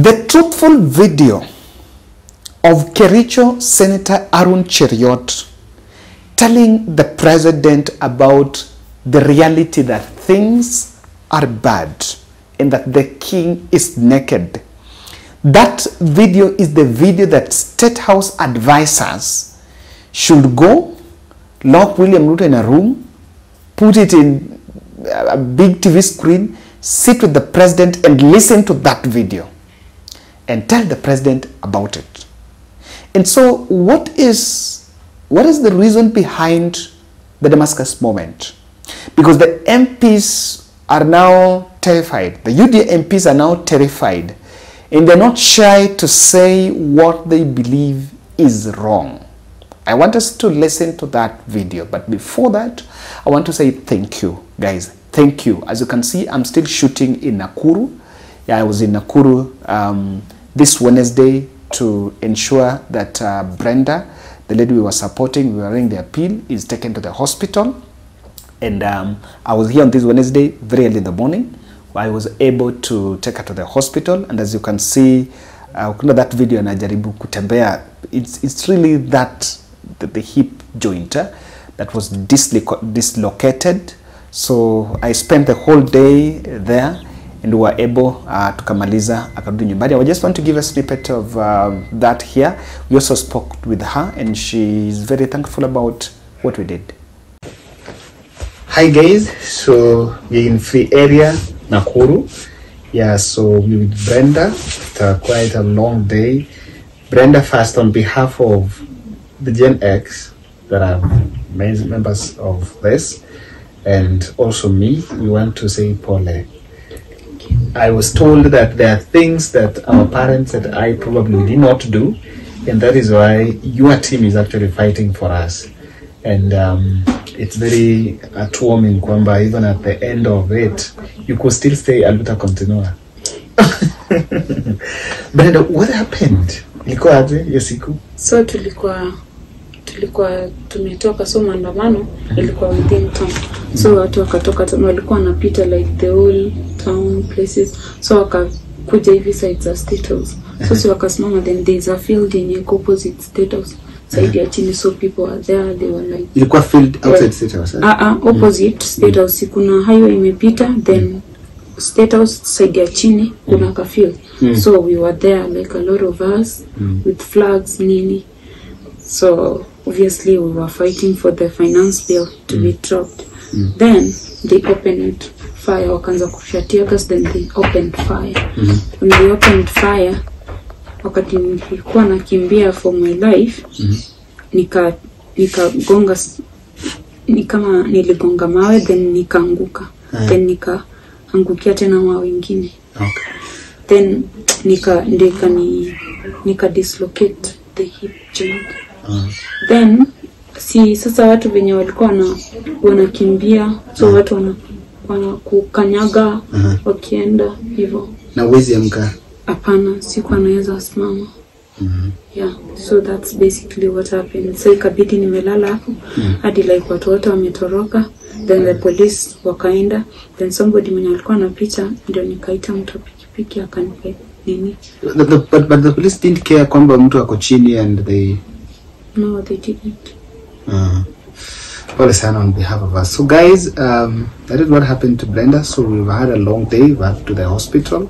The truthful video of Kericho Senator Arun Cheriot telling the president about the reality that things are bad and that the king is naked. That video is the video that State House advisors should go, lock William Ruto in a room, put it in a big TV screen, sit with the president and listen to that video and tell the president about it. And so what is the reason behind the Damascus moment? Because the MPs are now terrified. The UDA MPs are now terrified. And they're not shy to say what they believe is wrong. I want us to listen to that video. But before that, I want to say thank you, guys. Thank you. As you can see, I'm still shooting in Nakuru. Yeah, I was in Nakuru this Wednesday to ensure that Brenda, the lady we were supporting, we were running the appeal, is taken to the hospital. And I was here on this Wednesday, very early in the morning. I was able to take her to the hospital. And as you can see, that video najaribu kutembea, it's really that the hip joint that was dislocated. So I spent the whole day there and we were able to kamaliza akarudi nyumbani. I just want to give a snippet of that here. We also spoke with her and she is very thankful about what we did. Hi guys, so we're in free area Nakuru. Yeah, so we're with Brenda. It's quite a long day. Brenda, first on behalf of the Gen X that are members of this, and also me, we want to say Pole. I was told that there are things that our parents and I probably did not do, and that is why your team is actually fighting for us. And it's very heartwarming kwamba even at the end of it, you could still stay a little continua. Brenda, what happened? Ilikuwa aje hiyo siku? So tulikuwa tumetoka, so maandamano ilikuwa within town. So watu wakatoka town, walikuwa wanapita like the whole town places. So wakakuja hivi sides za State House. So si wakasimama, then there's a field in opposite State House. Side ya chini, so people are there, they were like ilikuwa field outside State House. Opposite State House kuna highway imepita, then State House side ya chini kuna ka field. So we were there like a lot of us with flags nini. So obviously we were fighting for the finance bill to be dropped. Then they opened fire, wakaanza kushatia gas, then they opened fire. When they opened fire, wakati nilikuwa nakimbia for my life, nikagonga, kama niligonga mawe, then nikaanguka. Then nikaangukia tena mawe wengine. Then nika dislocate the hip joint. Then sasa watu wenye walikuwa wanakimbia, so watu kukanyaga wakienda hivyo. Na uwezi amka? Hapana, sikuwa naweza simama. Yeah, so that's basically what happened. So ikabidi nimelala hapo hadi like watu wote wametoroka, then the police wakaenda, then somebody mwenye alikuwa anapita ndio nikaita mtu pikipiki akanipa nini. But the police didn't care kwamba mtu ako chini and they... No, they didn't. Well, sana on behalf of us. So guys, that is what happened to Brenda. So we've had a long day. We had to the hospital.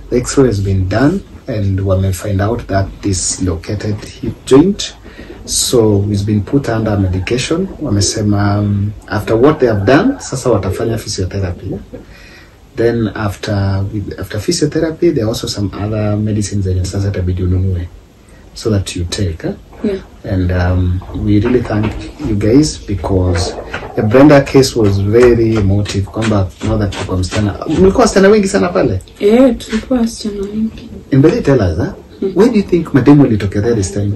The X-ray has been done, and we may find out that this located hip joint. So he's been put under medication. Wamesema after what they have done, sasa watafanya physiotherapy. Then after physiotherapy, there are also some other medicines that sasa tabidi ununue so that you take. Yeah. And we really thank you guys because the Brenda case was very emotive. Kwamba know that tulikuwa msichana wengi sana pale. Tulikuwa msichana wengi. And really tell us, why do you think mademo litokea this time?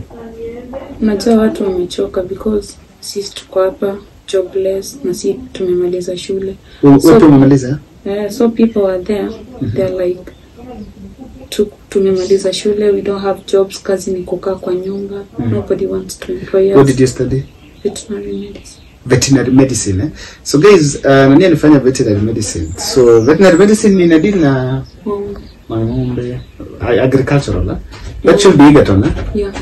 Najua watu wamechoka because sisi tuko hapa jobless na sisi tumemaliza shule. So tumemaliza? So people are there. They're like tumemaliza shule, we don't have jobs, kazi ni kukaa kwa nyumba. Nobody wants to employ us. What did you study? Veterinary medicine. Veterinary medicine, So guys, nani alifanya veterinary medicine? So veterinary medicine ni deal na ng'ombe. agricultural, huh? That should be Egerton, huh? Yeah.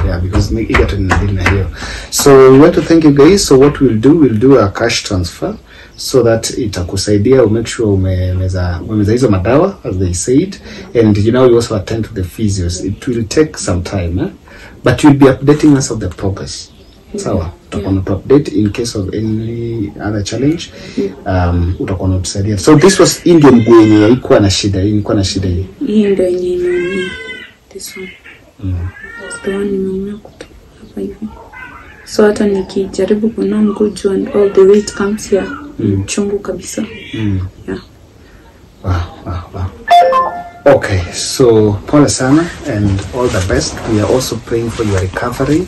Yeah, because Egerton is in here. So we want to thank you guys. So what we'll do a cash transfer so that itakusaidia make sure umemeza hizo madawa as they said, and you know we also attend to the physios. It will take some time, eh? But you'll be updating us of the progress. Sawa, utakuwa to update in case of any other challenge. Utakuwa unatusaidia. So this was Indian gwenye haikuwa na shida, ilikuwa na shida hii. Hii ndio yenye inaumia. This one. The one inaumia kutoka hapa hivi. So hata nikijaribu kunoa mguju and all the way it comes here. Chungu kabisa. Yeah. Wow. Okay, so pole sana and all the best. We are also praying for your recovery.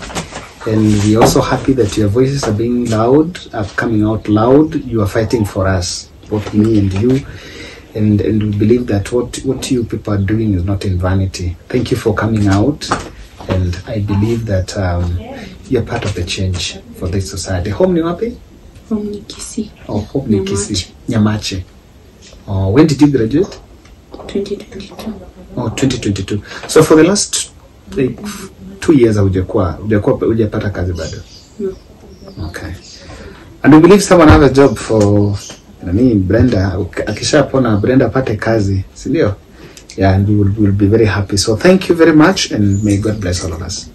And we are also happy that your voices are being loud, are coming out loud. You are fighting for us, both me and you. And we believe that what you people are doing is not in vanity. Thank you for coming out. And I believe that you're part of the change for this society. Home ni wapi? Home ni Kisii. Oh, home ni Kisii. Nyamache. Oh, when did you graduate? 2022. Oh, 2022. So for the last 2 years hujapata kazi bado? No. Okay. And we believe someone have a job for Brenda. Akishapona Brenda apate kazi, si ndio? Yeah, and we will be very happy. So thank you very much and may God bless all of us.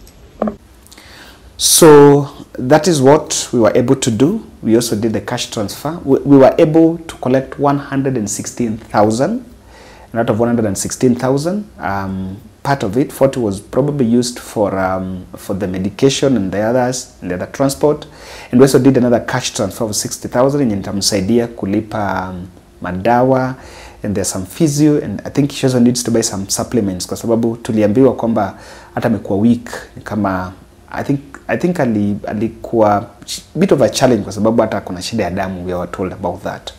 So that is what we were able to do. We also did the cash transfer. We were able to collect 116,000. And out of 116,000, part of it, 40 was probably used for the medication and the others, and the other transport. And we also did another cash transfer of 60,000 in itamsaidia kulipa madawa, and there's some physio, and I think she also needs to buy some supplements kwa sababu tuliambiwa kwamba hata amekuwa weak kama I think alikuwa bit of a challenge kwa sababu hata kuna shida ya damu. We were told about that.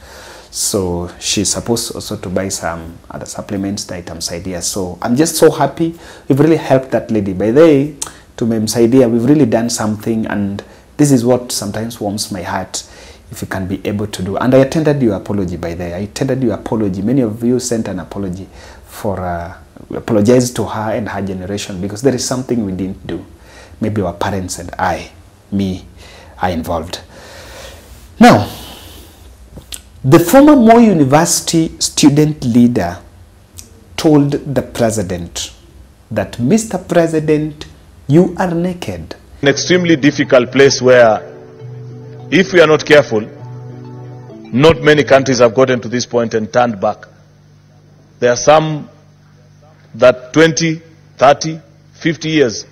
So she's supposed also to buy some other supplements that itamsaidia. So I'm just so happy we've really helped that lady. By the way, tumemsaidia, we've really done something, and this is what sometimes warms my heart if you can be able to do. And I attended your apology, by the way. I attended your apology. Many of you sent an apology for apologize to her and her generation because there is something we didn't do. Maybe our parents and me are involved. Now, the former Moi University student leader told the president that, Mr. President, you are naked. An extremely difficult place where, if we are not careful, not many countries have gotten to this point and turned back. There are some that 20, 30, 50 years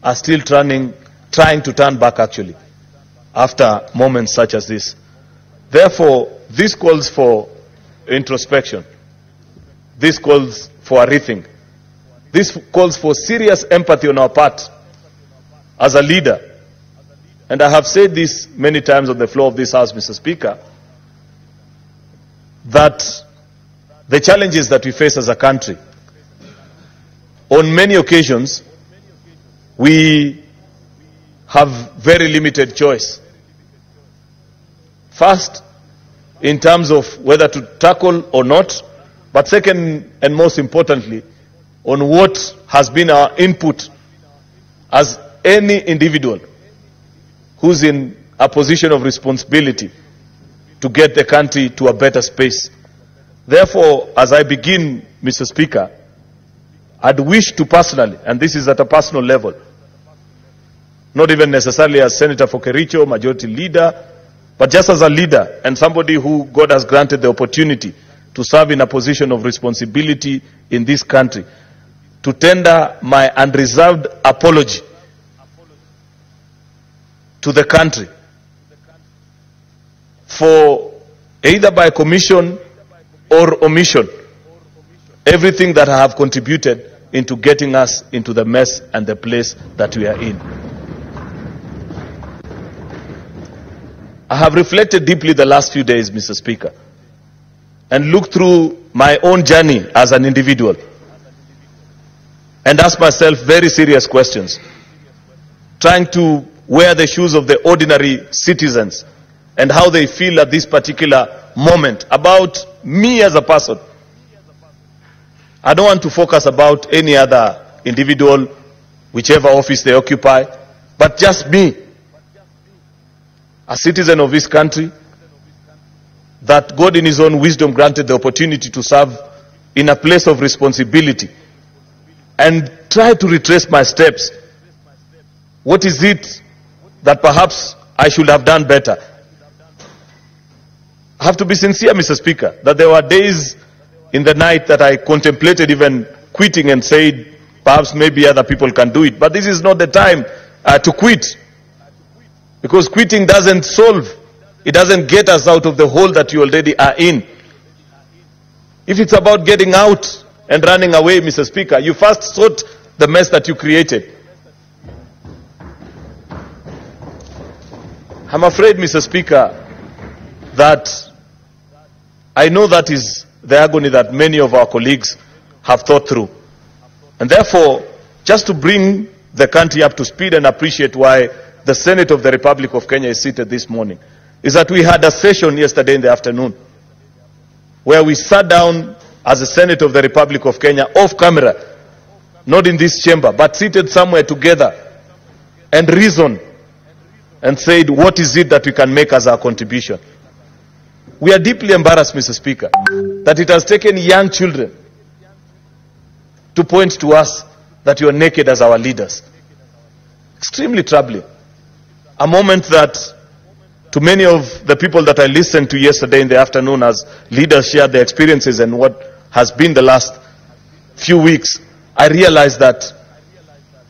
are still trying to turn back actually, after moments such as this. Therefore, this calls for introspection. This calls for a rethink. This calls for serious empathy on our part as a leader. And I have said this many times on the floor of this House, Mr. Speaker, that the challenges that we face as a country, on many occasions, we have very limited choice. First, in terms of whether to tackle or not, but second and most importantly, on what has been our input as any individual who's in a position of responsibility to get the country to a better space. Therefore, as I begin, Mr. Speaker, I'd wish to personally, and this is at a personal level, not even necessarily as Senator for Kericho, Majority Leader, but just as a leader and somebody who God has granted the opportunity to serve in a position of responsibility in this country, to tender my unreserved apology to the country for either by commission or omission everything that I have contributed into getting us into the mess and the place that we are in. I have reflected deeply the last few days, Mr. Speaker, and looked through my own journey as an individual and asked myself very serious questions, trying to wear the shoes of the ordinary citizens and how they feel at this particular moment about me as a person. I don't want to focus about any other individual, whichever office they occupy, but just me, a citizen of this country, that God in his own wisdom granted the opportunity to serve in a place of responsibility, and try to retrace my steps. What is it that perhaps I should have done better? I have to be sincere, Mr. Speaker, that there were days in the night that I contemplated even quitting and said, perhaps maybe other people can do it. But this is not the time to quit. Because quitting doesn't solve. It doesn't get us out of the hole that you already are in. If it's about getting out and running away, Mr. Speaker, you first sort the mess that you created. I'm afraid, Mr. Speaker, that I know that is the agony that many of our colleagues have thought through. And therefore, just to bring the country up to speed and appreciate why the Senate of the Republic of Kenya is seated this morning, is that we had a session yesterday in the afternoon where we sat down as the Senate of the Republic of Kenya off camera, not in this chamber, but seated somewhere together, and reasoned and said, what is it that we can make as our contribution? We are deeply embarrassed, Mr. Speaker, that it has taken young children to point to us that you are naked as our leaders. Extremely troubling. A moment that, to many of the people that I listened to yesterday in the afternoon as leaders shared their experiences and what has been the last few weeks, I realized that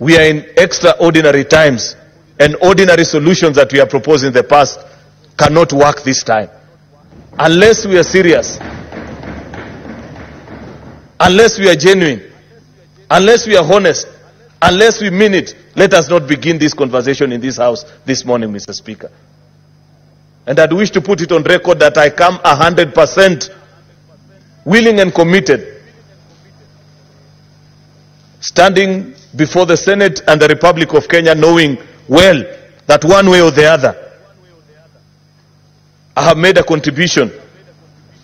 we are in extraordinary times, and ordinary solutions that we have proposed in the past cannot work this time. Unless we are serious, unless we are genuine, unless we are honest, unless we mean it, let us not begin this conversation in this house this morning, Mr. Speaker. And I'd wish to put it on record that I come 100% willing and committed, standing before the Senate and the Republic of Kenya, knowing well that one way or the other, I have made a contribution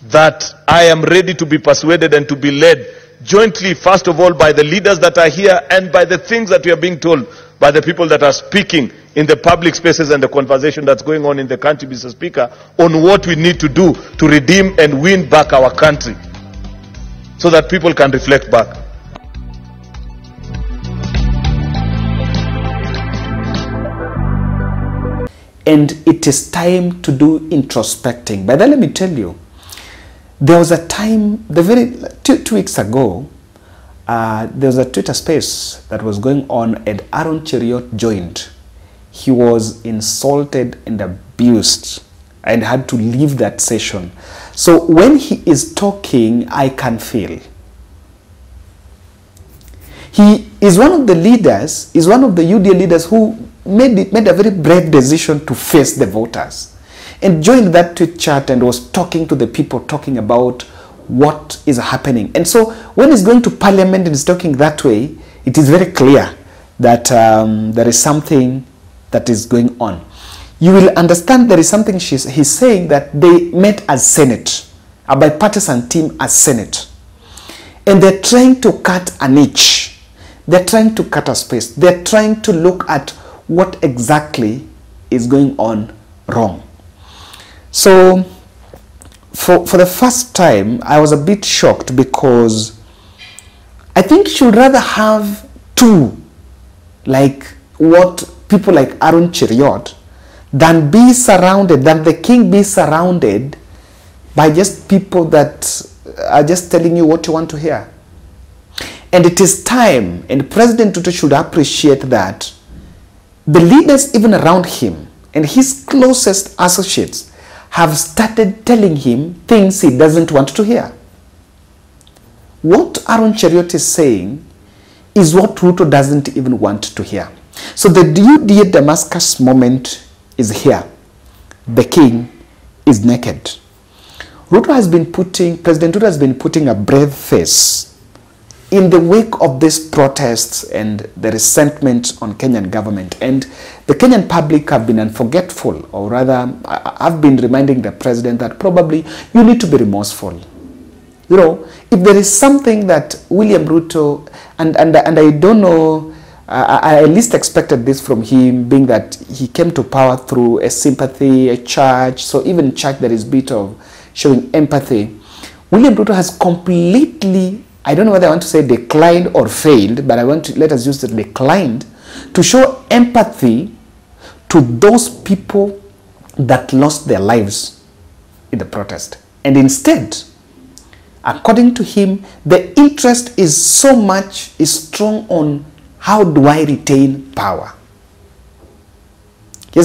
that I am ready to be persuaded and to be led jointly, first of all, by the leaders that are here and by the things that we are being told by the people that are speaking in the public spaces and the conversation that's going on in the country, Mr. Speaker, on what we need to do to redeem and win back our country so that people can reflect back. And it is time to do introspecting. But then let me tell you, there was a time, two weeks ago, there was a Twitter space that was going on and Aaron Cheriot joined. He was insulted and abused and had to leave that session. So when he is talking, I can feel. He is one of the leaders, is one of the UDA leaders who made a very brave decision to face the voters and joined that tweet chat and was talking to the people, talking about what is happening. And so when he's going to parliament and is talking that way, it is very clear that there is something that is going on. You will understand there is something he's saying, that they met as Senate, a bipartisan team as Senate, and they're trying to cut a niche. They're trying to cut a space. They're trying to look at what exactly is going on wrong. So for the first time, I was a bit shocked, because I think you should rather have two, like what people like Aaron Cheriot, than the king be surrounded by just people that are just telling you what you want to hear. And it is time, and President Ruto should appreciate that the leaders even around him and his closest associates have started telling him things he doesn't want to hear. What Aaron Cheriot is saying is what Ruto doesn't even want to hear. So the UDA Damascus moment is here. The king is naked. President Ruto has been putting a brave face in the wake of these protests and the resentment on Kenyan government. And the Kenyan public have been unforgetful, or rather, I've been reminding the president that probably you need to be remorseful. You know, if there is something that William Ruto, and I don't know, I at least expected this from him, being that he came to power through a sympathy, a church. So even church, there is a bit of showing empathy. William Ruto has completely, I don't know whether I want to say declined or failed, but I want to, let us use the declined, to show empathy to those people that lost their lives in the protest. And instead, according to him, the interest is strong on how do I retain power. He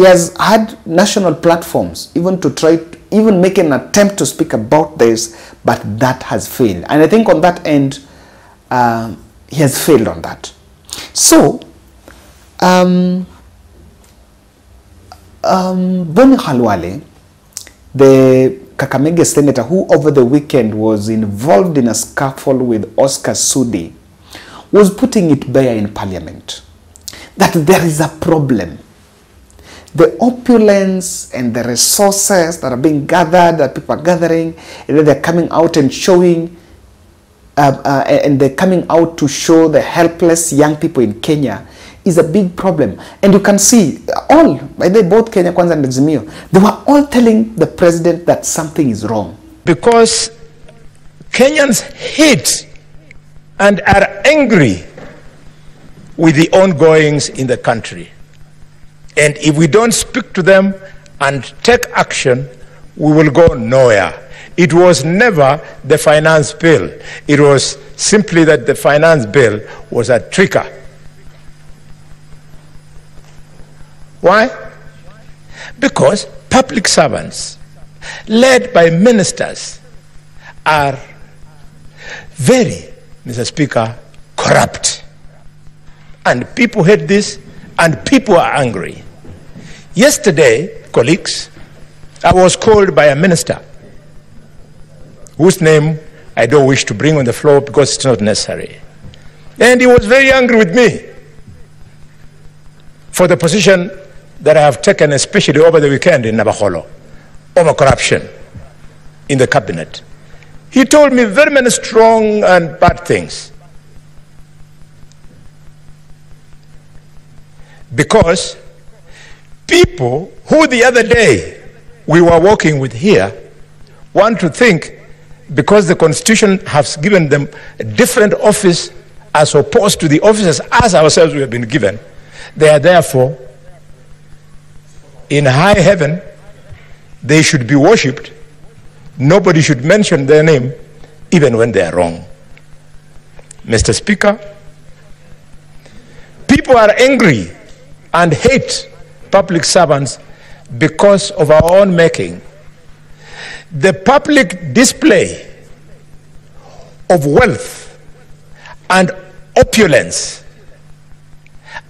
has had national platforms even to try to even make an attempt to speak about this, but that has failed. And I think on that end, he has failed on that. So, Boni Khalwale, the Kakamega senator who over the weekend was involved in a scuffle with Oscar Sudi, was putting it bare in parliament that there is a problem. The opulence and the resources that are being gathered, that people are gathering, and then they're coming out and showing, and they're coming out to show the helpless young people in Kenya is a big problem. And you can see all, both Kenya Kwanza and Azimio, they were all telling the president that something is wrong. Because Kenyans hate and are angry with the ongoings in the country. And if we don't speak to them and take action, we will go nowhere. It was never the finance bill. It was simply that the finance bill was a trigger. Why? Because public servants, led by ministers, are very, Mr. Speaker, corrupt. And people hate this, and people are angry. Yesterday, colleagues, I was called by a minister whose name I don't wish to bring on the floor because it's not necessary. And he was very angry with me for the position that I have taken, especially over the weekend in Nabaholo, over corruption in the cabinet. He told me very many strong and bad things. Because people who the other day we were working with here want to think because the Constitution has given them a different office as opposed to the offices as ourselves we have been given, they are therefore in high heaven, they should be worshipped. Nobody should mention their name even when they are wrong. Mr. Speaker, people are angry and hate public servants because of our own making. The public display of wealth and opulence,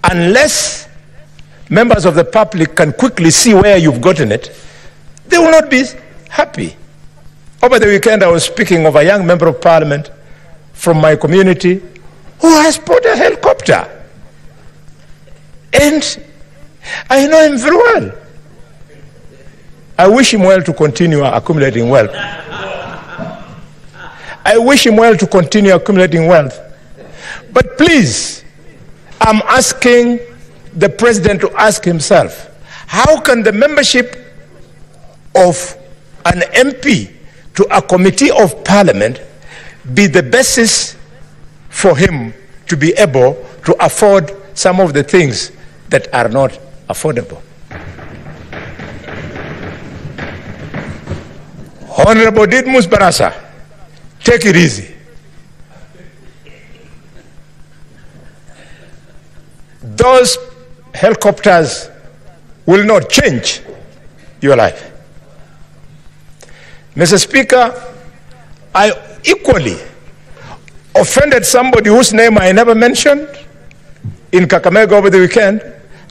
unless members of the public can quickly see where you've gotten it, they will not be happy. Over the weekend, I was speaking of a young member of parliament from my community who has bought a helicopter. And I know him very well. I wish him well to continue accumulating wealth. I wish him well to continue accumulating wealth. But please, I'm asking the president to ask himself, how can the membership of an MP to a committee of parliament be the basis for him to be able to afford some of the things that are not affordable? Honorable Didmus Barasa, take it easy. Those helicopters will not change your life. Mr. Speaker, I equally offended somebody whose name I never mentioned in Kakamega over the weekend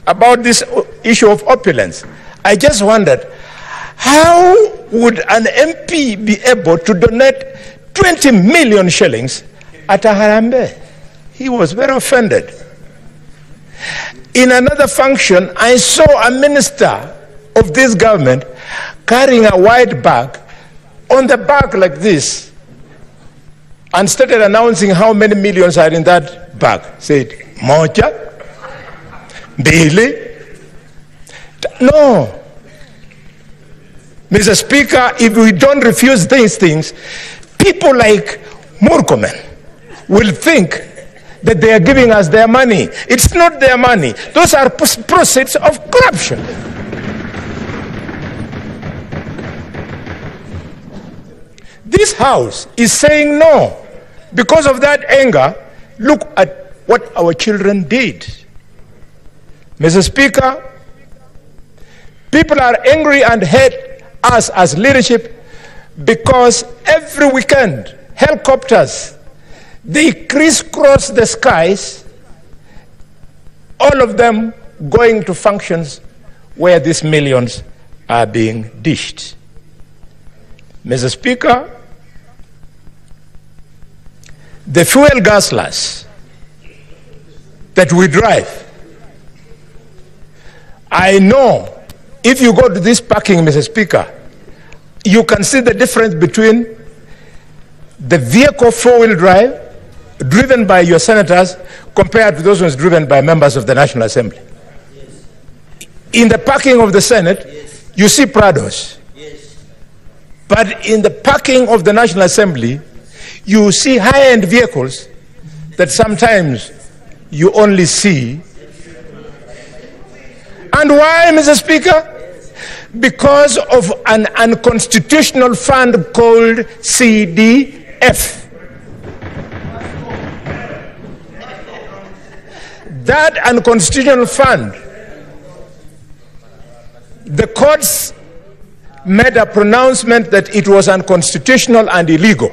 about this issue of opulence. I just wondered, how would an MP be able to donate 20 million shillings at a Harambe? He was very offended. In another function, I saw a minister of this government carrying a white bag on the bag like this and started announcing how many millions are in that bag. Said, moja, mbili. No. Mr. Speaker, if we don't refuse these things, people like Murkomen will think that they are giving us their money. It's not their money. Those are proceeds of corruption. This House is saying no. Because of that anger, look at what our children did. Mr. Speaker, people are angry and hate us as leadership because every weekend, helicopters, they crisscross the skies, all of them going to functions where these millions are being dished. Mr. Speaker, the fuel gasless that we drive, I know if you go to this parking, Mr. Speaker, you can see the difference between the vehicle four-wheel drive driven by your senators compared to those ones driven by members of the National Assembly. Yes. In the parking of the Senate, yes, you see Prados. Yes. But in the parking of the National Assembly, you see high-end vehicles that sometimes you only see. And why, Mr. Speaker? Because of an unconstitutional fund called CDF. That unconstitutional fund, the courts made a pronouncement that it was unconstitutional and illegal.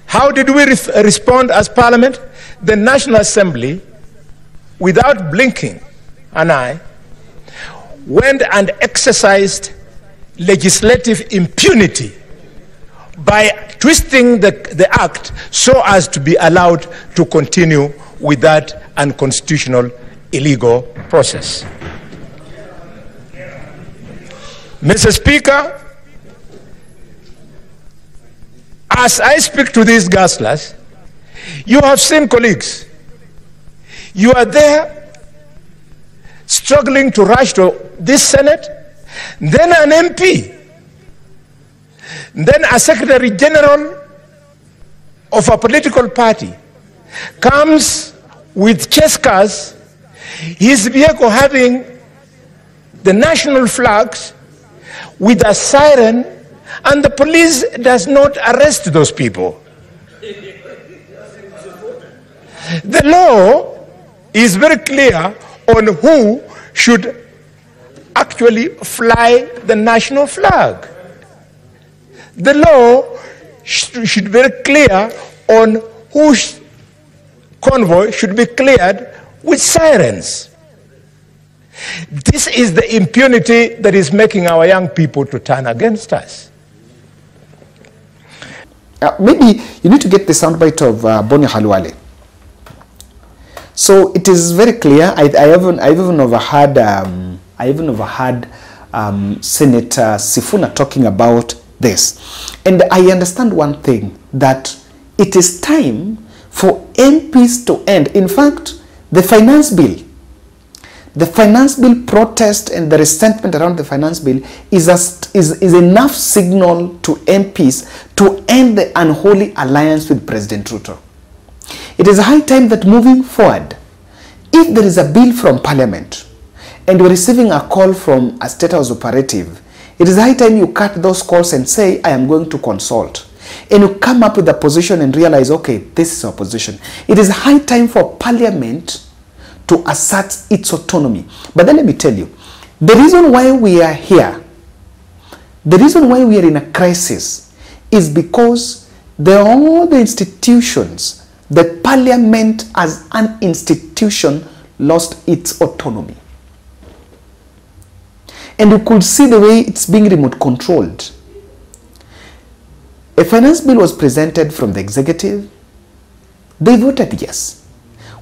How did we respond as Parliament? The National Assembly, without blinking an eye, went and exercised legislative impunity by twisting the act so as to be allowed to continue with that unconstitutional, illegal process. Mr. Speaker, as I speak to these gaslers, you have seen colleagues. You are there struggling to rush to this Senate, then an MP, then a Secretary General of a political party comes with chase cars, his vehicle having the national flags with a siren, and the police does not arrest those people. The law is very clear on who should actually fly the national flag. The law should be very clear on whose convoy should be cleared with sirens. This is the impunity that is making our young people to turn against us. Maybe you need to get the soundbite of Boni Halwale. So it is very clear. I even overheard Senator Sifuna talking about this, and I understand one thing, that it is time for MPs to end. In fact, the finance bill protest and the resentment around the finance bill is enough signal to MPs to end the unholy alliance with President Ruto. It is high time that moving forward, if there is a bill from Parliament and you're receiving a call from a State House operative, it is high time you cut those calls and say, I am going to consult. And you come up with a position and realize, okay, this is our position. It is high time for Parliament to assert its autonomy. But then let me tell you, the reason why we are here, the reason why we are in a crisis is because there are all the institutions. The Parliament as an institution lost its autonomy. And you could see the way it's being remote controlled. A finance bill was presented from the executive. They voted yes.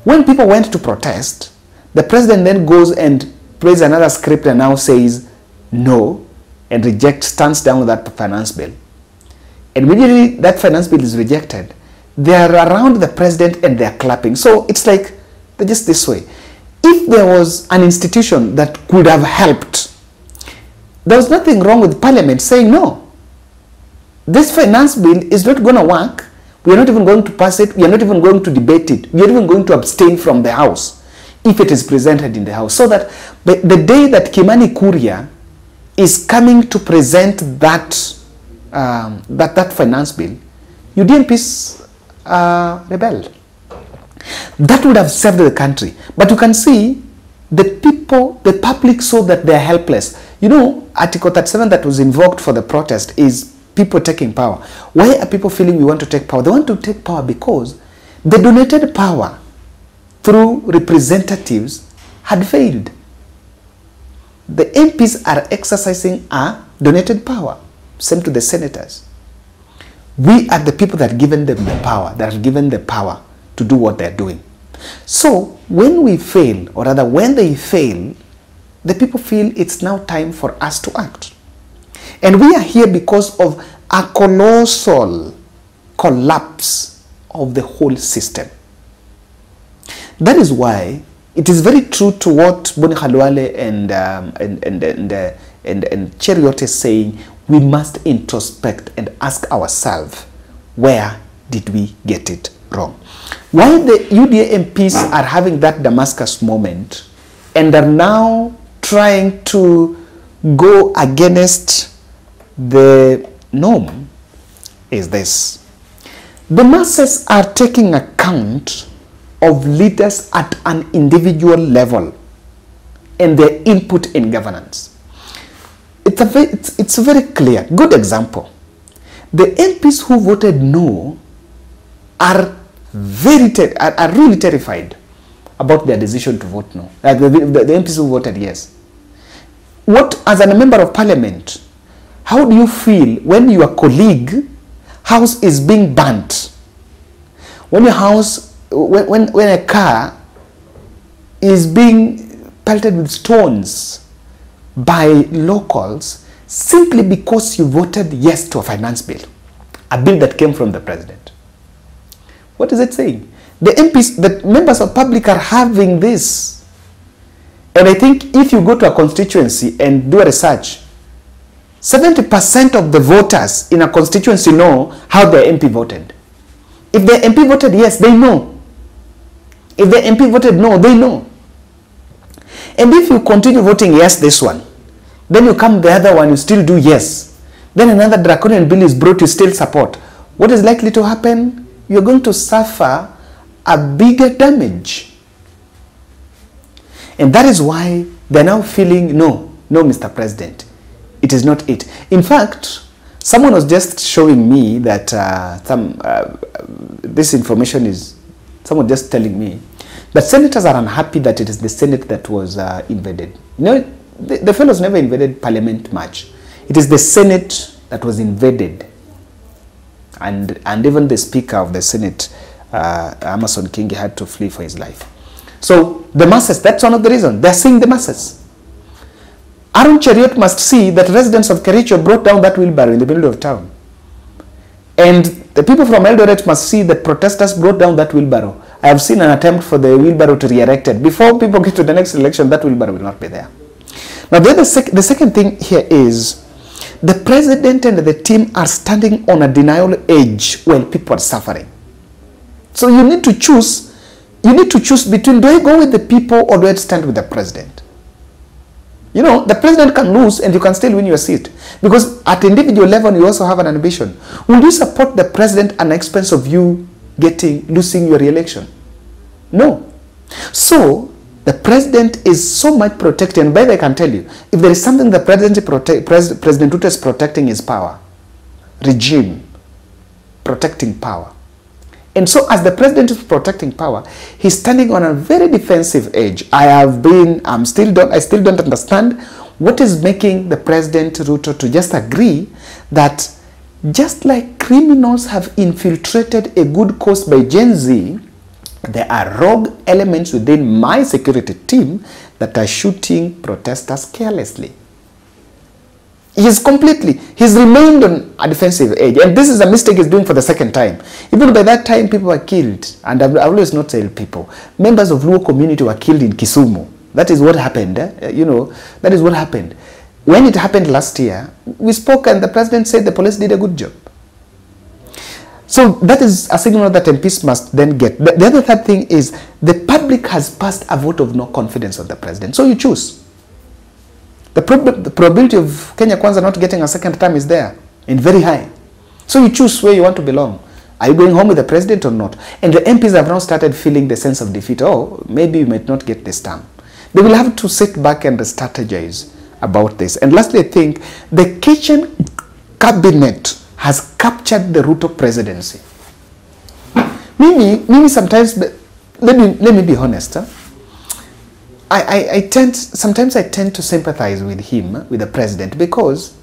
When people went to protest, the president then goes and plays another script and now says no and stands down with that finance bill. And immediately that finance bill is rejected, they are around the president and they are clapping. So it's like, they're just this way. If there was an institution that could have helped, there was nothing wrong with Parliament saying, no, this finance bill is not going to work. We are not even going to pass it. We are not even going to debate it. We are even going to abstain from the House if it is presented in the House. So that the day that Kimani Kuria is coming to present that that finance bill, UDA MPs rebelled. That would have served the country. But you can see the people, the public saw that they are helpless. You know, Article 37 that was invoked for the protest is people taking power. Why are people feeling we want to take power? They want to take power because the donated power through representatives had failed. The MPs are exercising a donated power. Same to the senators. We are the people that have given them the power, that are given the power to do what they're doing. So when we fail, or rather when they fail, the people feel it's now time for us to act. And we are here because of a colossal collapse of the whole system. That is why it is very true to what Boni Khalwale and Cheriot is saying. We must introspect and ask ourselves, where did we get it wrong? Why the UDA MPs are having that Damascus moment and are now trying to go against the norm is this. The masses are taking account of leaders at an individual level and their input in governance. It's very clear. Good example. The MPs who voted no are really terrified about their decision to vote no. Like the MPs who voted yes. What, as a member of parliament, how do you feel when your colleague house is being burnt? When your house, when a car is being pelted with stones by locals simply because you voted yes to a finance bill, a bill that came from the president. What is it saying? The MPs, the members of public are having this. And I think if you go to a constituency and do a research, 70% of the voters in a constituency know how their MP voted. If the MP voted yes, they know. If the MP voted no, they know. And if you continue voting yes this one, then you come the other one, you still do yes. Then another draconian bill is brought, you still support. What is likely to happen? You're going to suffer a bigger damage. And that is why they're now feeling, no, Mr. President, it is not it. In fact, someone was just showing me that this information is, someone just telling me that senators are unhappy that it is the Senate that was invaded. You know, the fellows never invaded Parliament much. It is the Senate that was invaded. And even the Speaker of the Senate, Amason Kingi, had to flee for his life. So the masses, that's one of the reasons. They're seeing the masses. Aaron Cheriot must see that residents of Kericho brought down that wheelbarrow in the middle of town. And the people from Eldoret must see that protesters brought down that wheelbarrow. I have seen an attempt for the wheelbarrow to be erected. Before people get to the next election, that wheelbarrow will not be there. Now, the second thing here is the president and the team are standing on a denial edge while people are suffering. So you need to choose. You need to choose between, do I go with the people or do I stand with the president? You know, the president can lose and you can still win your seat. Because at individual level, you also have an ambition. Will you support the president at the expense of you losing your re-election? No. So, the president is so much protected. And by the way, I can tell you, if there is something the President Ruto is protecting is power. Regime. Protecting power. And so as the president is protecting power, he's standing on a very defensive edge. I still don't understand what is making the President Ruto to just agree that just like criminals have infiltrated a good cause by Gen Z, there are rogue elements within my security team that are shooting protesters carelessly. He's remained on a defensive edge. And this is a mistake he's doing for the second time. Even by that time, people were killed. And I always not tell people. Members of Luo community were killed in Kisumu. That is what happened. You know, that is what happened. When it happened last year, we spoke and the president said the police did a good job. So that is a signal that MPs must then get. The other third thing is the public has passed a vote of no confidence of the president. So you choose. The probability of Kenya Kwanza not getting a second term is there and very high. So you choose where you want to belong. Are you going home with the president or not? And the MPs have now started feeling the sense of defeat. Oh, maybe you might not get this term. They will have to sit back and strategize about this. And lastly, I think the Kenyan cabinet has captured the Ruto presidency. Mimi sometimes, let me be honest. Sometimes I tend to sympathize with him, with the president, because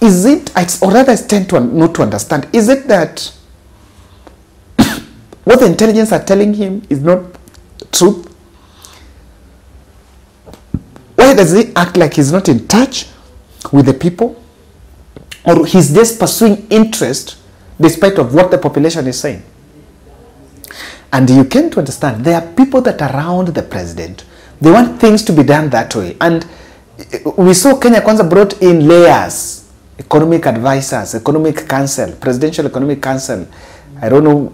or rather I tend to not to understand, is it that what the intelligence are telling him is not truth? Why does he act like he's not in touch with the people? Or he's just pursuing interest despite of what the population is saying? And you came to understand there are people that are around the president. They want things to be done that way. And we saw Kenya Kwanza brought in layers, economic advisors, economic council, presidential economic council. I don't know.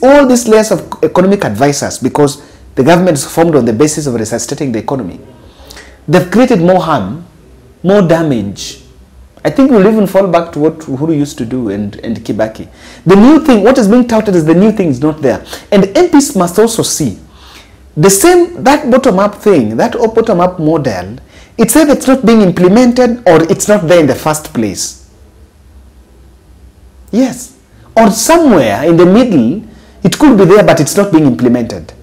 All these layers of economic advisors, because the government is formed on the basis of resuscitating the economy. They've created more harm, more damage. I think we'll even fall back to what Uhuru used to do and Kibaki. The new thing, what is being touted as the new thing is not there. And MPs must also see the same, that bottom-up thing, that bottom-up model, it's either it's not being implemented or it's not there in the first place. Yes. Or somewhere in the middle, it could be there, but it's not being implemented.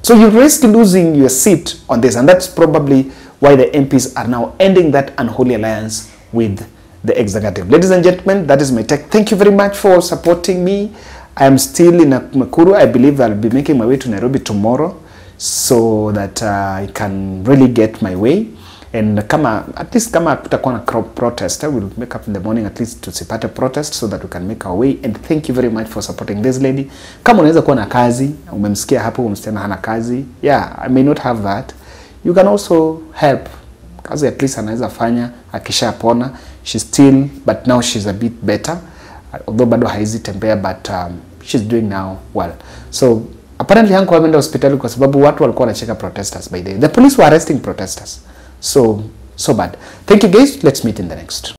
So you risk losing your seat on this, and that's probably why the MPs are now ending that unholy alliance with the executive. Ladies and gentlemen, that is my take. Thank you very much for supporting me. I am still in Nakuru. I believe I'll be making my way to Nairobi tomorrow so that I can really get my way. And at least kama kutakuwa na crop protest, I will make up in the morning at least to tusipate protest so that we can make our way. And thank you very much for supporting this lady. Kama unaweza kuwa na kazi, umemsikia hapo umsichana hana kazi. Yeah, I may not have that. You can also help. Kazi at least anaweza fanya akishapona. She's still, but now she's a bit better. Although bado haizi tembea, but she's doing now well. So apparently hanko ameenda hospitali kwa sababu watu walikuwa wanacheka protesters by the way. The police were arresting protesters. So bad. Thank you guys. Let's meet in the next.